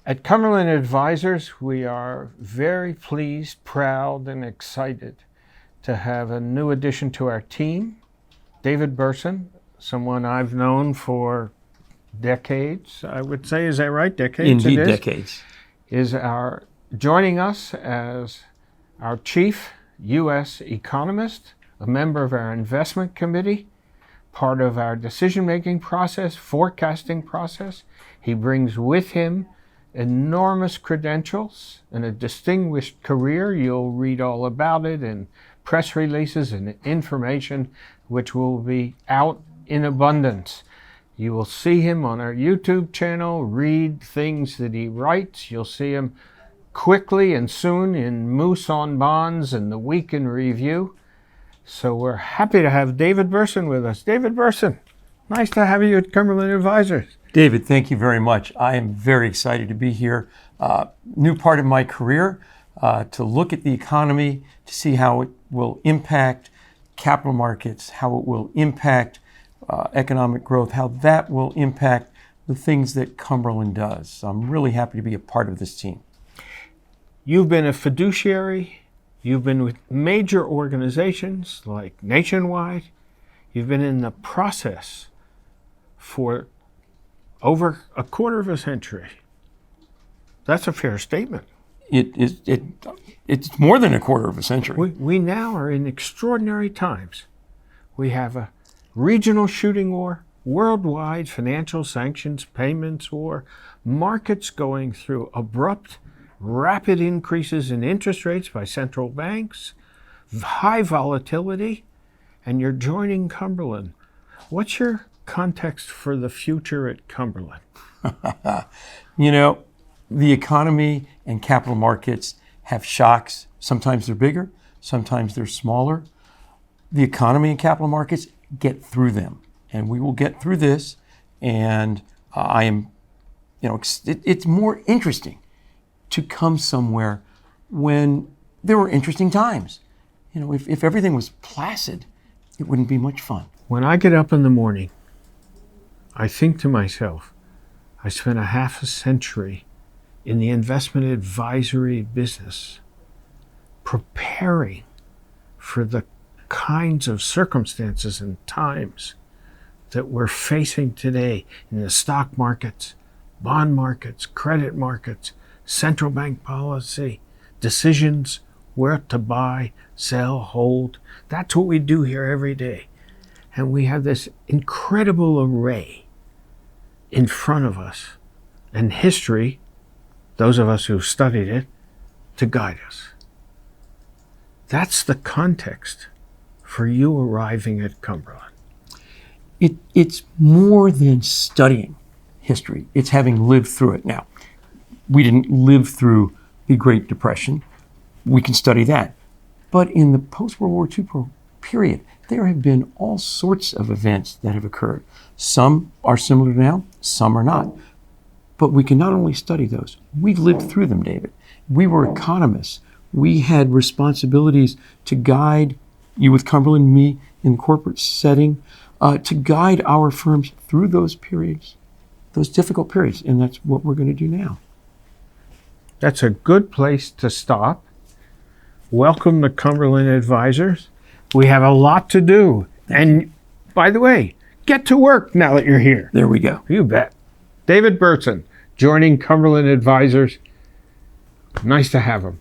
At Cumberland Advisors, we are very pleased, proud, and excited to have a new addition to our team, David Berson, someone I've known for decades, I would say. Is that right? Decades? Indeed, decades. Is joining us as our Chief U.S. Economist, a member of our investment committee, part of our decision-making process, forecasting process. He brings with him enormous credentials and a distinguished career. You'll read all about it in press releases and information which will be out in abundance. You will see him on our YouTube channel, read things that he writes. You'll see him quickly and soon in Mousseau on Bonds and the Week in Review. So we're happy to have David Berson with us. David Berson, nice to have you at Cumberland Advisors. David, thank you very much. I am very excited to be here. New part of my career, to look at the economy, to see how it will impact capital markets, how it will impact economic growth, how that will impact the things that Cumberland does. So I'm really happy to be a part of this team. You've been a fiduciary. You've been with major organizations like Nationwide. You've been in the process for over a quarter of a century. That's a fair statement. It's more than a quarter of a century. We now are in extraordinary times. We have a regional shooting war, worldwide financial sanctions, payments war, markets going through abrupt, rapid increases in interest rates by central banks, high volatility, and you're joining Cumberland. What's your context for the future at Cumberland? You know, the economy and capital markets have shocks. Sometimes they're bigger, sometimes they're smaller. The economy and capital markets get through them, and we will get through this. And it's more interesting to come somewhere when there were interesting times. You know, if everything was placid, it wouldn't be much fun. When I get up in the morning, I think to myself, I spent a half a century in the investment advisory business preparing for the kinds of circumstances and times that we're facing today in the stock markets, bond markets, credit markets, central bank policy, decisions where to buy, sell, hold. That's what we do here every day. And we have this incredible array in front of us, and history, those of us who've studied it, to guide us. That's the context for you arriving at Cumberland. It's more than studying history. It's having lived through it. Now, we didn't live through the Great Depression. We can study that. But in the post-World War II period, there have been all sorts of events that have occurred. Some are similar now, some are not. But we can not only study those, we've lived through them, David. We were economists. We had responsibilities to guide you with Cumberland, me in the corporate setting, to guide our firms through those periods, those difficult periods. And that's what we're going to do now. That's a good place to stop. Welcome to Cumberland Advisors. We have a lot to do. And by the way, get to work now that you're here. There we go. You bet. David Berson joining Cumberland Advisors. Nice to have him.